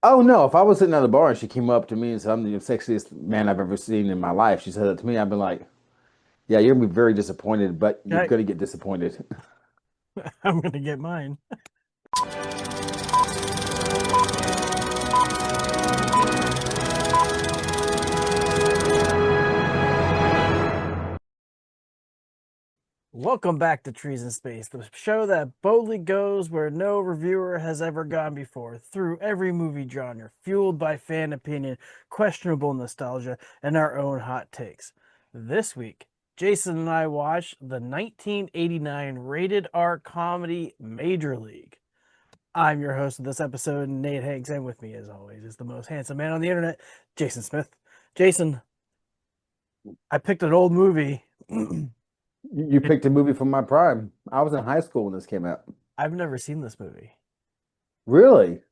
Oh no, if I was sitting at the bar and she came up to me and said, "I'm the sexiest man I've ever seen in my life," she said that to me, I'd be like, "Yeah, you're gonna be very disappointed, but you're Okay, gonna get disappointed." I'm gonna get mine. Welcome back to Trees in Space, the show that boldly goes where no reviewer has ever gone before, through every movie genre, fueled by fan opinion, questionable nostalgia, and our own hot takes. This week, Jason and I watched the 1989 rated R comedy Major League. I'm your host of this episode, Nate Hanks, and with me, as always, is the most handsome man on the internet, Jason Smith. Jason, I picked an old movie. You picked a movie from my prime. I was in high school when this came out. I've never seen this movie. Really?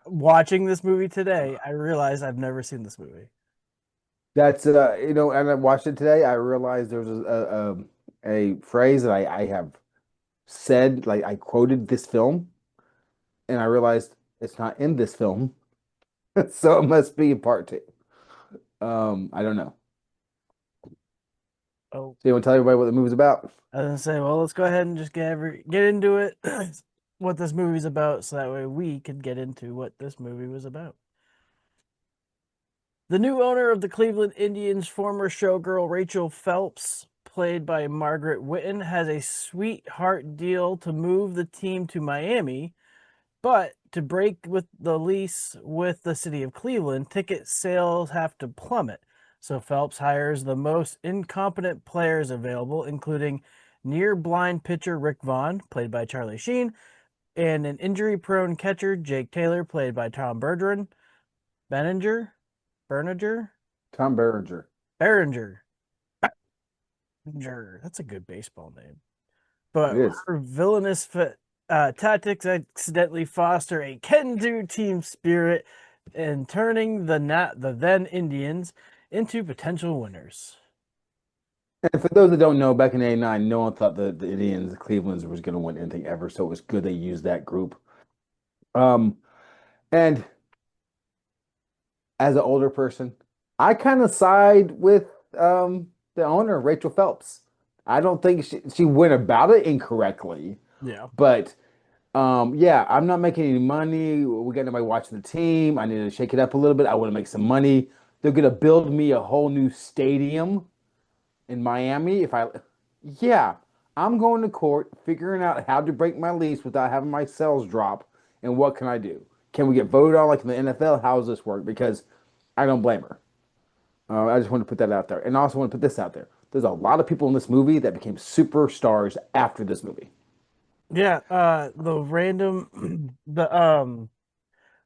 Watching this movie today, I realized I've never seen this movie. That's and I watched it today. I realized there was a phrase that I have said, like I quoted this film, and I realized it's not in this film, so it must be a part two. I don't know. Oh, So you want to tell everybody what the movie's about? I was gonna say, well, let's go ahead and just get into it, what this movie's about, so that way we could get into what this movie was about. The new owner of the Cleveland Indians, former showgirl Rachel Phelps, played by Margaret Whitten, has a sweetheart deal to move the team to Miami. But to break with the lease with the city of Cleveland, ticket sales have to plummet. So Phelps hires the most incompetent players available, including near blind pitcher Rick Vaughn, played by Charlie Sheen, and an injury prone catcher Jake Taylor, played by Tom Bergeron. Benninger? Berninger? Tom Berenger. Behringer. Behringer. That's a good baseball name. It But is. her villainous tactics accidentally foster a can-do team spirit and turning the then Indians into potential winners. And for those that don't know, back in '89, no one thought the Indians, the Cleveland's was going to win anything ever. So it was good they used that group. Um, and as an older person, I kind of side with the owner, Rachel Phelps. I don't think she went about it incorrectly, Yeah. but yeah, I'm not making any money. We got nobody watching the team. I need to shake it up a little bit. I want to make some money. They're gonna build me a whole new stadium in Miami. Yeah, I'm going to court, figuring out how to break my lease without having my sales drop. And what can I do? Can we get voted on like in the NFL? How does this work? Because I don't blame her. I just want to put that out there, and I also want to put this out there. There's a lot of people in this movie that became superstars after this movie. Yeah, the random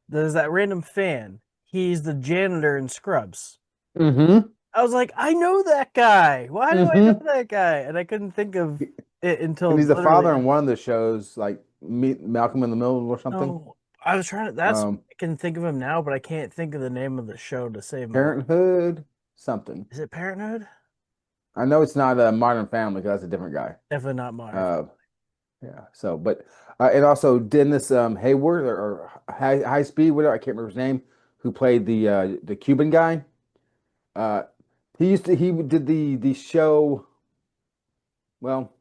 there's that random fan. He's the janitor in Scrubs. Mm-hmm. I was like, I know that guy. Why do I know Mm-hmm. that guy? And I couldn't think of it And until he's the father in literally. one of the shows, like Malcolm in the Middle or something. No, I was trying to. That's Um, I can think of him now, but I can't think of the name of the show to save my life. Parenthood, something. Is it Parenthood? I know it's not a Modern Family because that's a different guy. Definitely not Modern Uh, yeah. So, but and also Dennis Hayward or High Speed, whatever I can't remember his name, who played the Cuban guy. Uh, he did the show. Well,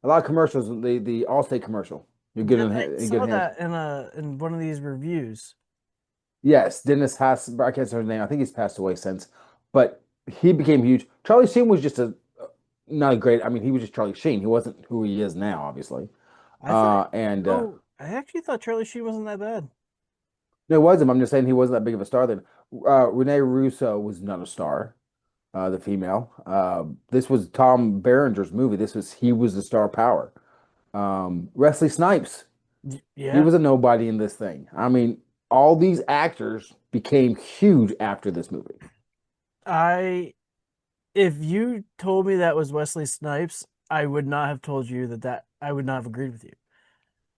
a lot of commercials. The Allstate commercial. You're good Family. I in good saw hands. that in one of these reviews. Yes, Dennis Haas. I can't say his name. I think he's passed away since, but he became huge. Charlie Sheen was just a not a great. I mean, he was just Charlie Sheen. He wasn't who he is now, obviously. I thought. And Oh, I actually thought Charlie Sheen wasn't that bad. No, it wasn't. I'm just saying he wasn't that big of a star then. Renee Russo was not a star, the female. This was Tom Berenger's movie. He was the star power. Wesley Snipes, he Yeah, was a nobody in this thing. I mean, all these actors became huge after this movie. I. If you told me that was Wesley Snipes, I would not have told you that. I would not have agreed with you.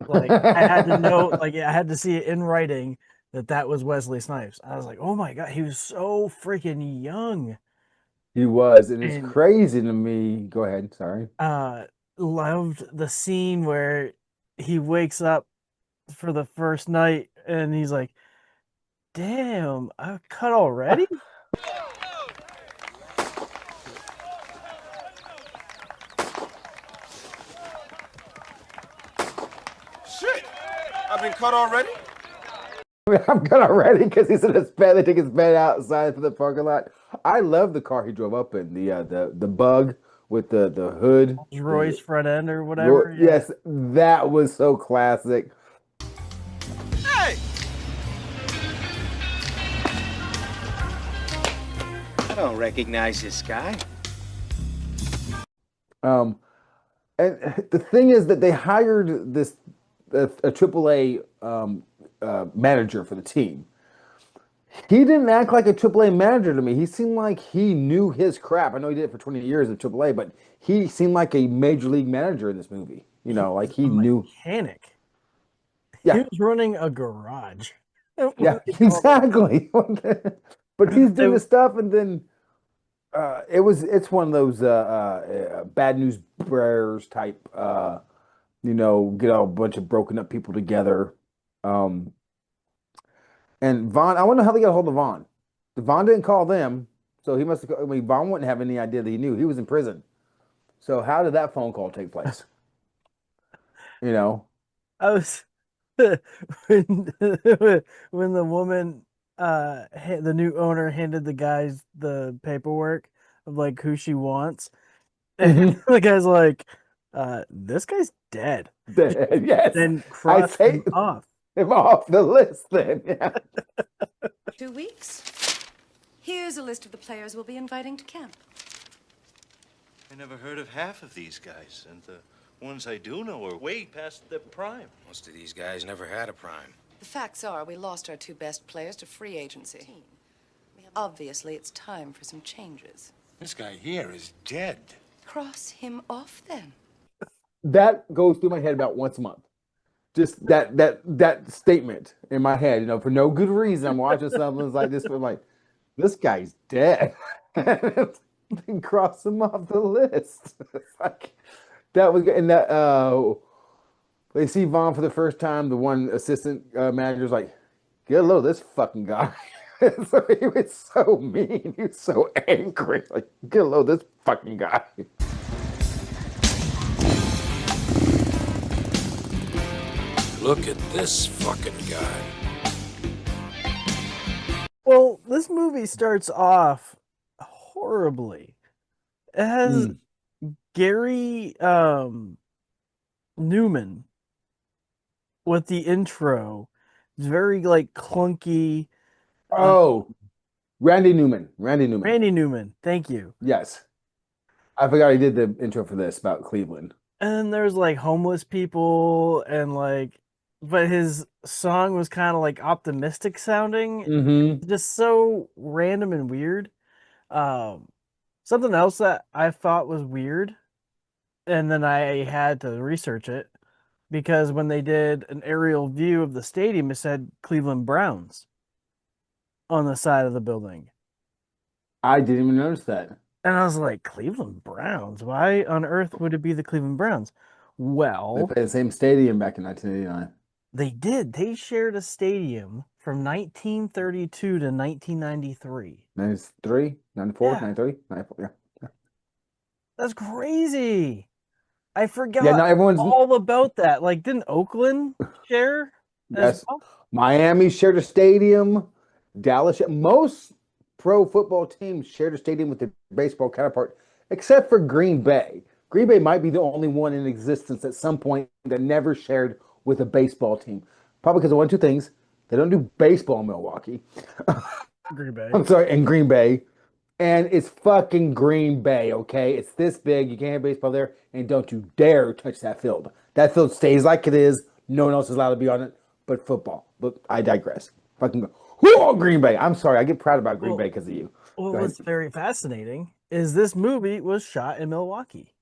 Like I had to know, like I had to see it in writing that was Wesley Snipes. I was like, oh my god, he was so freaking young, He was, and it's and crazy to me. Go ahead, sorry. uh, loved the scene where he wakes up for the first night. And he's like, damn, I cut already? Shit! I've been cut already? I'm gonna ready because he's in his bed. They take his bed outside for the parking lot. I love the car he drove up in, the bug with the hood. Roy's front end or whatever. Yeah. Yes, that was so classic. Hey! I don't recognize this guy. Um, and the thing is that they hired this a AAA manager for the team. He didn't act like a AAA manager to me. He seemed like he knew his crap. I know he did it for 20 years at AAA, but he seemed like a major league manager in this movie. You know, like he A knew. mechanic. He Yeah, was running a garage. yeah, What they call it. exactly. But he's doing They- this stuff, and then it's one of those bad news bears type. Get a bunch of broken up people together. Um, and Vaughn, I wonder how they got a hold of Vaughn. Vaughn didn't call them, so he must have. I mean, Vaughn wouldn't have any idea that he knew he was in prison. So how did that phone call take place? You know? I was when when the woman the new owner handed the guys the paperwork of like who she wants, and Mhm. the guy's like, this guy's dead. Yes, Then I cross take him off. him off the list. Then, yeah. 2 weeks. Here's a list of the players we'll be inviting to camp. I never heard of half of these guys, and the ones I do know are way past their prime. Most of these guys never had a prime. The facts are we lost our 2 best players to free agency. Obviously, it's time for some changes. This guy here is dead. Cross him off then. That goes through my head about once a month. Just that statement in my head, for no good reason. I'm watching something like this, but I'm like, this guy's dead. Then cross him off the list. It's like that was good. And that they see Vaughn for the first time. The one assistant manager's like, get a load of this fucking guy. So he was so mean. He was so angry. Like, get a load of this fucking guy. Look at this fucking guy. Well, this movie starts off horribly. It has Mm. Gary Newman with the intro. It's very like clunky. Oh, Randy Newman. Randy Newman. Randy Newman, thank you. Yes. I forgot he did the intro for this about Cleveland. And then there's like homeless people and like, but his song was kind of like optimistic sounding. Mm-hmm. Just so random and weird. Something else that I thought was weird, and then I had to research it because when they did an aerial view of the stadium, it said Cleveland Browns on the side of the building. I didn't even notice that. And I was like, Cleveland Browns? Why on earth would it be the Cleveland Browns? They Well, played the same stadium back in 1989. they did. They shared a stadium from 1932 to 1993. 93, 94, Yeah. 93, 94, yeah. That's crazy. I forgot Yeah, not everyone's. all about that. Like, didn't Oakland share as Yes. well? Miami shared a stadium. Dallas, most pro football teams shared a stadium with their baseball counterpart, except for Green Bay. Green Bay might be the only one in existence at some point that never shared with a baseball team. Probably because of one, two things. They don't do baseball in Milwaukee. Green Bay. I'm sorry, in Green Bay. And it's fucking Green Bay, okay? It's this big. You can't have baseball there. And don't you dare touch that field. That field stays like it is. No one else is allowed to be on it but football. But I digress. Fucking go. Whoa, Green Bay. I'm sorry. I get proud about Green Bay because of you. Well, Go ahead. what's very fascinating is this movie was shot in Milwaukee.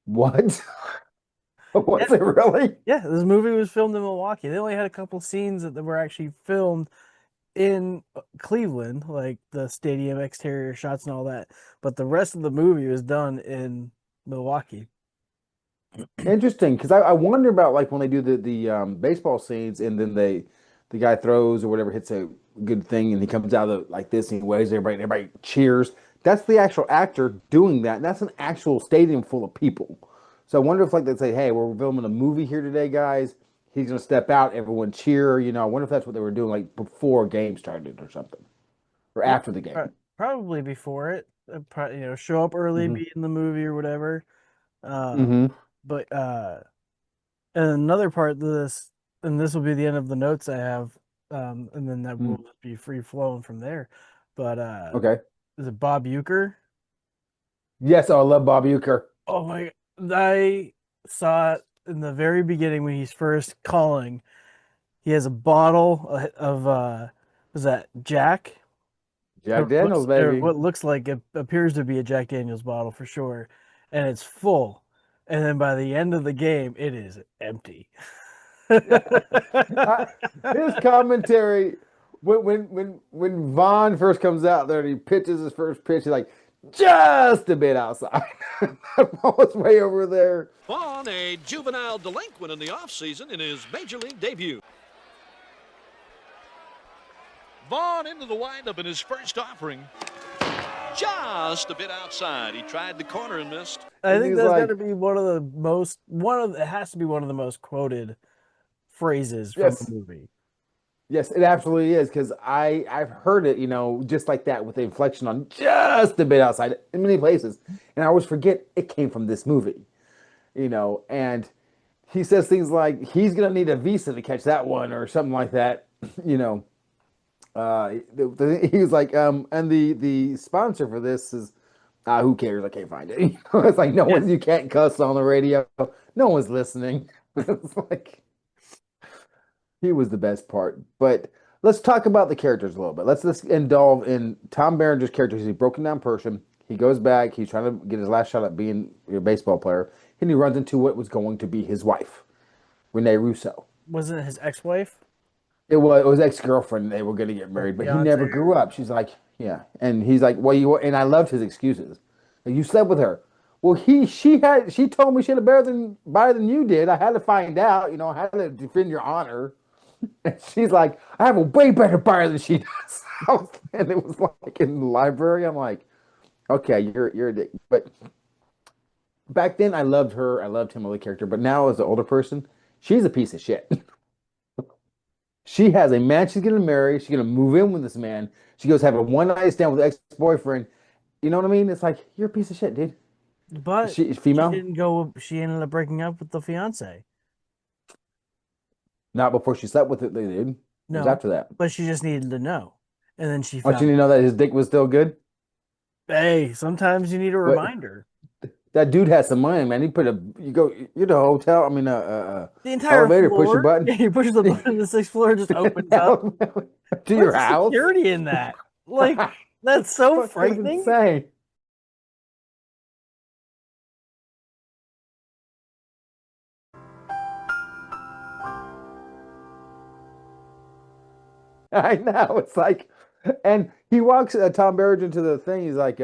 What? Was it really? Yeah, this movie was filmed in Milwaukee. They only had a couple scenes that were actually filmed in Cleveland, like the stadium exterior shots and all that. But the rest of the movie was done in Milwaukee. Interesting, because I wonder about like when they do the baseball scenes and then the guy throws or whatever hits a good thing and he comes out of like this and he waves everybody and everybody cheers. That's the actual actor doing that. And that's an actual stadium full of people. So I wonder if like they say, "Hey, we're filming a movie here today, guys." He's gonna step out, everyone cheer. I wonder if that's what they were doing like before a game started or something, or Yeah, after the game. probably before it. Show up early, Hmm. be in the movie or whatever. Um, Hmm. but and another part of this, and this will be the end of the notes I have, and then that will just be free flowing from there. But Okay. is it Bob Uecker? Yes, oh, I love Bob Uecker. Oh my! I saw it in the very beginning when he's first calling. He has a bottle of was that Jack? Jack Daniels, Or baby. what looks like it appears to be a Jack Daniels bottle for sure, and it's full. And then by the end of the game, it is empty. I, his commentary when Vaughn first comes out there and he pitches his first pitch, he's like just a bit outside. That ball was way over there. Vaughn, a juvenile delinquent in the offseason in his major league debut. Vaughn into the windup in his first offering. Just a bit outside. He tried the corner and missed. I And think he's that's got like, to be it has to be one of the most quoted phrases from the yes, movie. yes, it absolutely is because I've heard it, just like that with the inflection on just a bit outside in many places, and I always forget it came from this movie, and he says things like he's gonna need a visa to catch that one or something like that, you know. He was like, and the sponsor for this is, who cares? I can't find it. It's like no Yeah. one, you can't cuss on the radio. No one's listening. It's like he was the best part. But let's talk about the characters a little bit. Let's indulge in Tom Berenger's character. He's a broken down person. He goes back. He's trying to get his last shot at being a baseball player, and he runs into what was going to be his wife, Renee Russo. Wasn't it his ex-wife It was ex-girlfriend. They were going to get or married, but he fiance? never grew up. She's like, yeah, and he's like, well, and I loved his excuses. Like, you slept with her. Well, she told me she had a better than you did. I had to find out. I had to defend your honor. And she's like, I have a way better buyer than she does. And it was like in the library. I'm like, okay, you're a dick. But back then, I loved her. I loved him, as a character. But now, as an older person, she's a piece of shit. She has a man she's gonna marry. She's gonna move in with this man. She goes have a one night stand with ex-boyfriend. You know what I mean? It's like you're a piece of shit, dude. But She's she female. didn't go. She ended up breaking up with the fiance. Not before she slept with it, they did. It was No, after that. but she just needed to know, and then she I want you found. to know that his dick was still good. Hey, sometimes you need a But reminder. that dude has some money, man. You're the hotel. I mean, The entire elevator, push your floor. button Yeah, you push the button, the sixth floor just opens up. to your What's the house. security in that? Like, that's so Fucking frightening. insane. I know. It's like, and he walks Tom Berenger into the thing. He's like,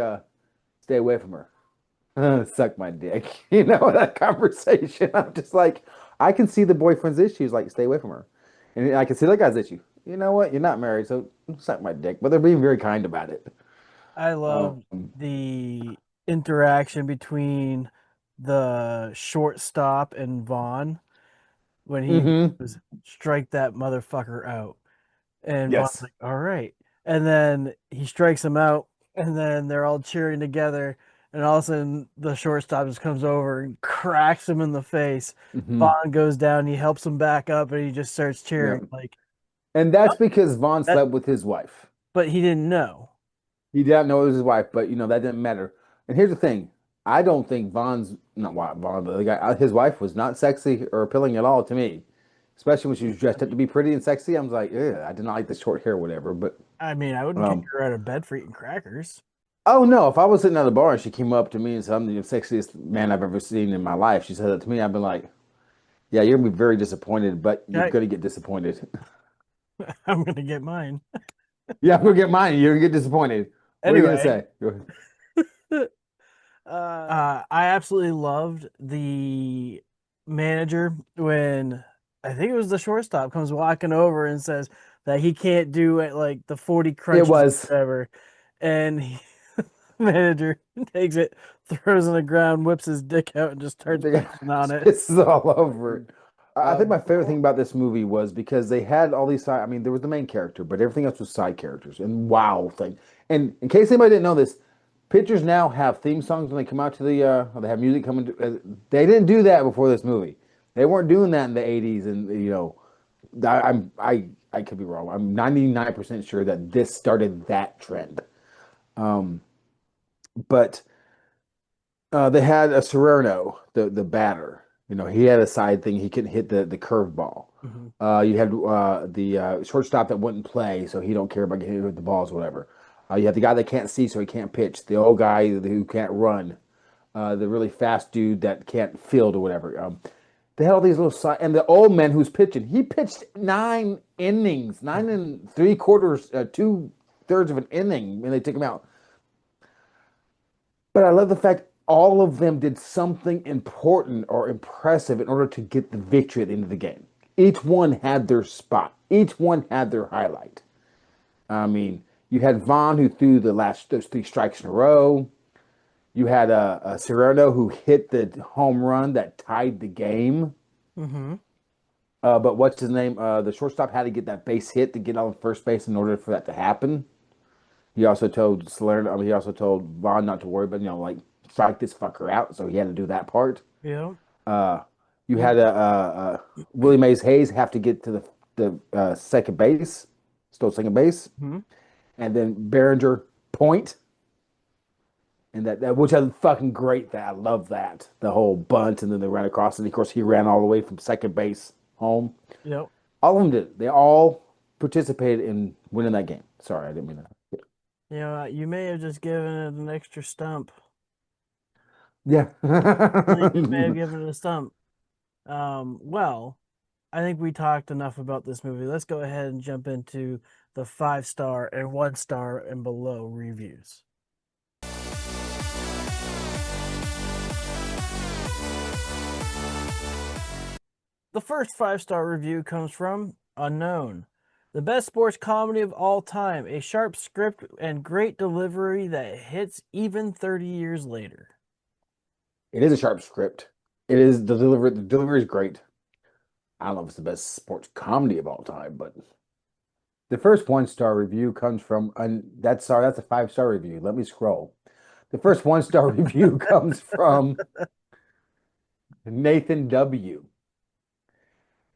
stay away from her. Suck my dick. That conversation. I'm just like, I can see the boyfriend's issues. Like, stay away from her. And I can see that guy's issue. You know what? You're not married, so suck my dick. But they're being very kind about it. I Um, love the interaction between the shortstop and Vaughn when he mhm. goes, strike that motherfucker out. And Vaughn's Yes. like, all right. And then he strikes him out, and then they're all cheering together. And all of a sudden, the shortstop just comes over and cracks him in the face. Hmm. Vaughn goes down, he helps him back up, and he just starts Yeah. cheering like And that's because Vaughn that. slept with his wife. But he didn't know. He didn't know it was his wife, but that didn't matter. And here's the thing. I don't think not Vaughn, but the guy, his wife was not sexy or appealing at all to me. Especially when she was dressed up to be pretty and sexy. I was like, ugh, I did not like the short hair or whatever. But I mean, I wouldn't kick um, her out of bed for eating crackers. oh no, if I was sitting at a bar and she came up to me and said, I'm the sexiest man I've ever seen in my life, she said that to me, I'd be like, yeah, you're gonna be very disappointed, but you're Okay, gonna get disappointed. I'm gonna get mine. Yeah, I'm gonna get mine. You're gonna get disappointed. What are you gonna Anyway, say? Go ahead. I absolutely loved the manager when I think it was the shortstop comes walking over and says that he can't do it like the 40 It crunches or was. whatever. And manager takes it, throws it on the ground, whips his dick out, and just starts pissing on it. Pisses all over it. I think my favorite thing about this movie was because they had all these side. I mean, there was the main character, but everything else was side characters. And wow, thing. And in case anybody didn't know this, pictures now have theme songs when they come out to the. Or they have music coming. They didn't do that before this movie. They weren't doing that in the '80s, and I could be wrong. I'm 99% sure that this started that trend. But they had a Serrano, the batter. He had a side thing. He couldn't hit the curveball. Mhm. You had the shortstop that wouldn't play, so he don't care about getting hit with the balls or whatever. You have the guy that can't see, so he can't pitch. The old guy who can't run. The really fast dude that can't field or whatever. They had all these little side, and the old man who's pitching. He pitched 9 innings, 9 3/4, 2/3 of an inning, when they took him out. But I love the fact all of them did something important or impressive in order to get the victory at the end of the game. Each one had their spot. Each one had their highlight. I mean, you had Vaughn who threw those 3 strikes in a row. You had a Serrano who hit the home run that tied the game. Mm-hmm. But what's his name? The shortstop had to get that base hit to get on first base in order for that to happen. He also told Salerno, he also told Vaughn not to worry, but like strike this fucker out. So he had to do that part. Yeah. You had Willie Mays Hayes have to get to the second base, still second base, Mhm. and then Behringer point, and that which is fucking great. That I love that the whole bunt, and then they ran across, and of course he ran all the way from second base home. Yep. All of them did. They all participated in winning that game. Sorry, I didn't mean that. You may have just given it an extra stump. Yeah. You may have given it a stump. Well, I think we talked enough about this movie. Let's go ahead and jump into the 5-star and 1-star and below reviews. The first 5-star review comes from Unknown. The best sports comedy of all time, a sharp script and great delivery that hits even 30 years later. It is a sharp script. It is the delivery. The delivery is great. I don't know if it's the best sports comedy of all time, but the first 1-star review comes from that's a 5-star review. Let me scroll. The first 1-star review comes from Nathan W.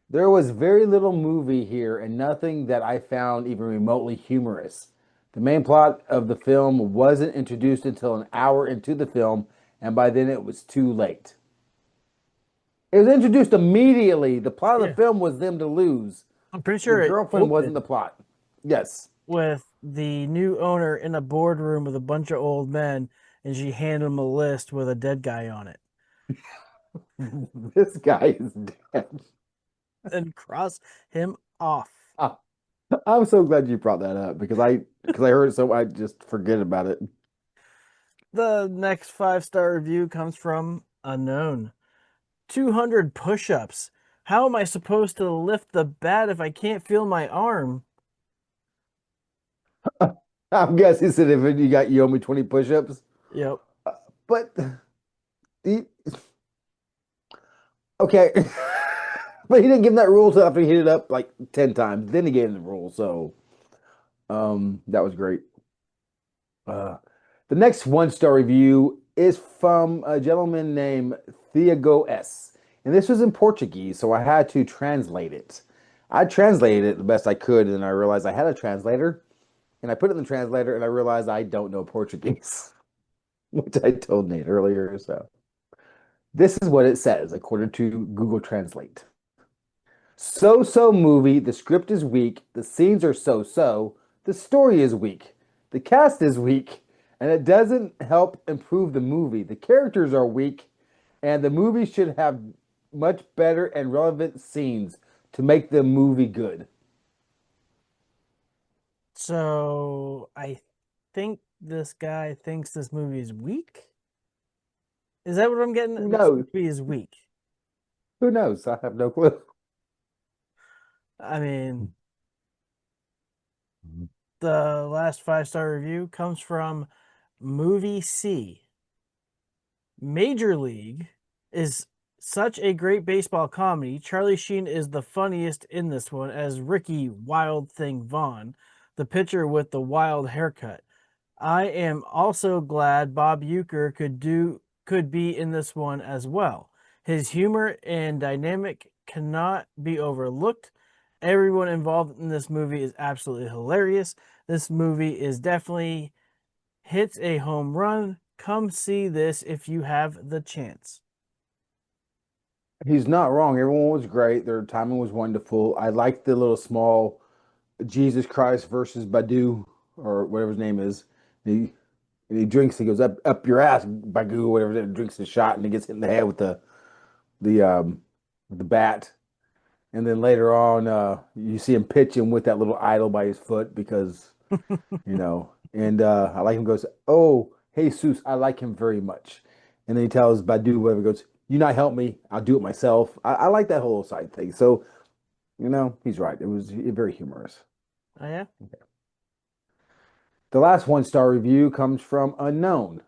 There was very little movie here and nothing that I found even remotely humorous. The main plot of the film wasn't introduced until an hour into the film, and by then it was too late. It was introduced immediately. The plot of the film was them to lose. I'm pretty sure The it girlfriend wasn't opened the plot. Yes. with the new owner in a boardroom with a bunch of old men, and she handed him a list with a dead guy on it. This guy is dead. And cross him off. Ah, I'm so glad you brought that up because I heard it, so I just forget about it. The next 5-star review comes from Unknown. 200 push-ups. How am I supposed to lift the bat if I can't feel my arm? I'm guessing he said if you owe me 20 push-ups. Yep. But okay. But he didn't give him that rule until after he hit it up like 10 times. Then he gave him the rule. So that was great. The next 1-star review is from a gentleman named Thiago S. And this was in Portuguese, so I had to translate it. I translated it the best I could, and then I realized I had a translator. And I put it in the translator, and I realized I don't know Portuguese, which I told Nate earlier. So this is what it says, according to Google Translate. So-so movie, the script is weak, the scenes are so-so, the story is weak, the cast is weak, and it doesn't help improve the movie. The characters are weak, and the movie should have much better and relevant scenes to make the movie good. So I think this guy thinks this movie is weak. Is that what I'm getting? Who This knows? movie is weak. Who knows? I have no clue. I mean, the last 5-star review comes from Movie C. Major League is such a great baseball comedy. Charlie Sheen is the funniest in this one as Ricky Wild Thing Vaughn, the pitcher with the wild haircut. I am also glad Bob Uecker could be in this one as well. His humor and dynamic cannot be overlooked. Everyone involved in this movie is absolutely hilarious. This movie is definitely hits a home run. Come see this if you have the chance. He's not wrong. Everyone was great. Their timing was wonderful. I liked the little small Jesus Christ versus Badu or whatever his name is. He drinks. He goes up your ass, Badu, whatever. It drinks the shot and he gets hit in the head with the the bat. And then later on, you see him pitching with that little idol by his foot because And I like him goes, oh, Jesus, I like him very much. And then he tells Badu, whatever, goes, you not help me, I'll do it myself. I like that whole side thing. So, he's right. It was very humorous. Oh, yeah? The last 1-star review comes from Unknown.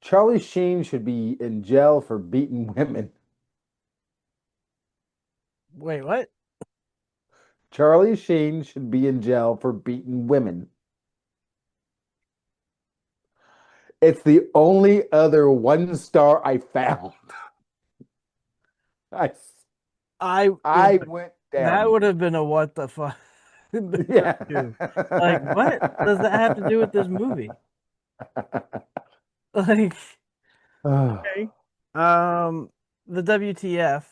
Charlie Sheen should be in jail for beating women. Wait, what? Charlie Sheen should be in jail for beating women. It's the only other 1-star I found. I went down. That would have been a what the fuck. Yeah. Like, what does that have to do with this movie? Like, okay. The WTF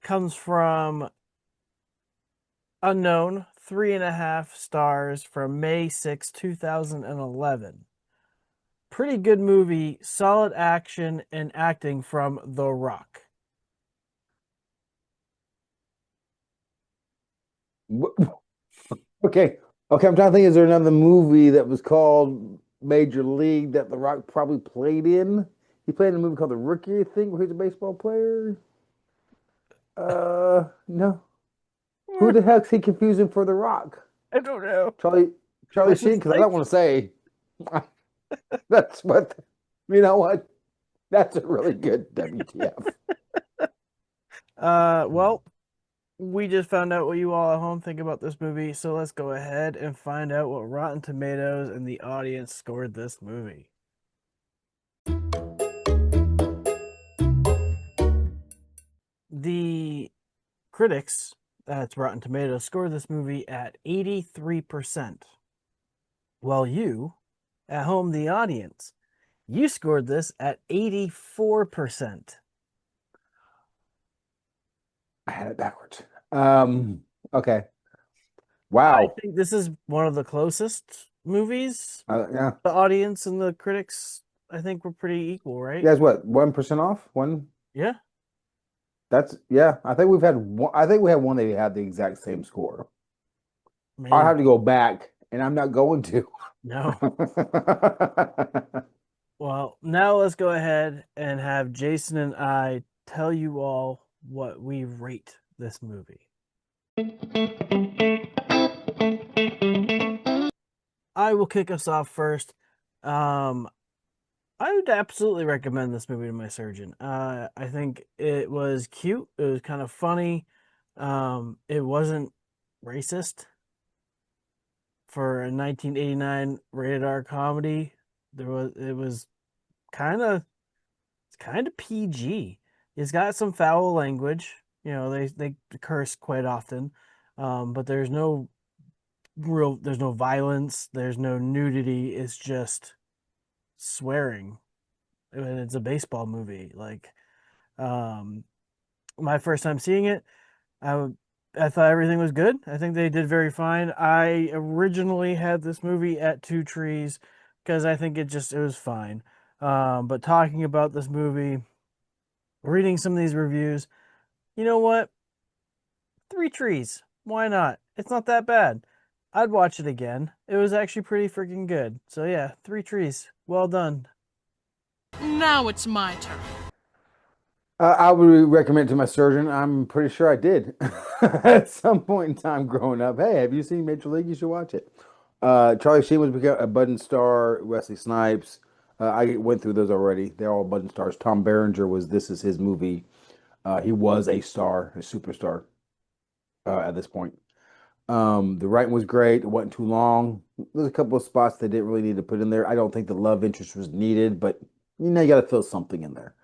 comes from Unknown, 3.5 stars from May 6, 2011. Pretty good movie, solid action and acting from The Rock. Okay. Okay, I'm trying to think, is there another movie that was called Major League that The Rock probably played in? He played in a movie called The Rookie, I think, where he's a baseball player. No. Who the heck's he confusing for The Rock? I don't know. Charlie Sheen, because I don't want to say that's what you know what? That's a really good WTF. Well, we just found out what you all at home think about this movie, so let's go ahead and find out what Rotten Tomatoes and the audience scored this movie. The critics, that's Rotten Tomatoes, scored this movie at 83%. While you, at home, the audience, you scored this at 84%. I had it backwards. Okay. Wow. I think this is one of the closest movies. Yeah. The audience and the critics, I think, were pretty equal, right? You guys, what? 1% off? One? Yeah. Yeah. I think we've had one. I think we had one that had the exact same score. Maybe. I'll have to go back, and I'm not going to. No. Well, now let's go ahead and have Jason and I tell you all what we rate this movie. I will kick us off first. I would absolutely recommend this movie to my surgeon. I think it was cute. It was kind of funny. It wasn't racist for a 1989 rated R comedy. It was it's kind of PG. It's got some foul language. They curse quite often, but there's no violence. There's no nudity. It's just swearing. And it's a baseball movie. Like, my first time seeing it, I thought everything was good. I think they did very fine. I originally had this movie at 2 trees because I think it was fine. But talking about this movie, reading some of these reviews, you know what? 3 trees. Why not? It's not that bad. I'd watch it again. It was actually pretty freaking good. So yeah, 3 trees. Well done. Now it's my turn. I would recommend it to my surgeon. I'm pretty sure I did at some point in time growing up. Hey, have you seen Major League? You should watch it. Charlie Sheen was a budding star. Wesley Snipes. I went through those already. They're all budding stars. Tom Berenger was. This is his movie. He was a star, a superstar at this point. The writing was great. It wasn't too long. There's a couple of spots they didn't really need to put in there. I don't think the love interest was needed, but you got to throw something in there.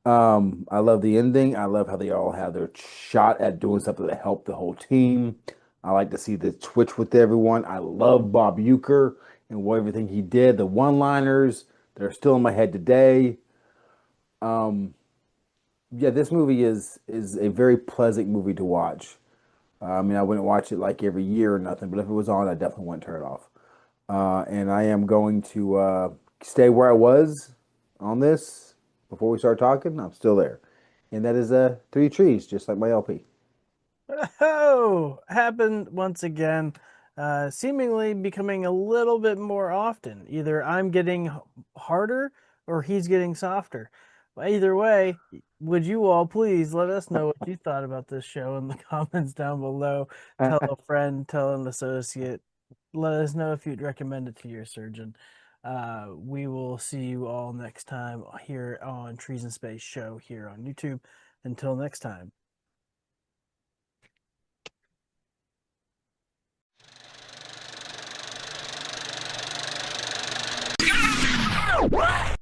I love the ending. I love how they all have their shot at doing something to help the whole team. I like to see the twitch with everyone. I love Bob Uecker and everything he did. The one-liners that are still in my head today. Um, yeah, this movie is a very pleasant movie to watch. I mean, I wouldn't watch it like every year or nothing, but if it was on, I definitely wouldn't turn it off. And I am going to stay where I was on this before we start talking. I'm still there. And that is Three Trees, just like my LP. Oh, happened once again, seemingly becoming a little bit more often. Either I'm getting harder or he's getting softer. Either way, would you all please let us know what you thought about this show in the comments down below? Tell a friend, tell an associate. Let us know if you'd recommend it to your surgeon. We will see you all next time here on Trees in Space Show here on YouTube. Until next time. What?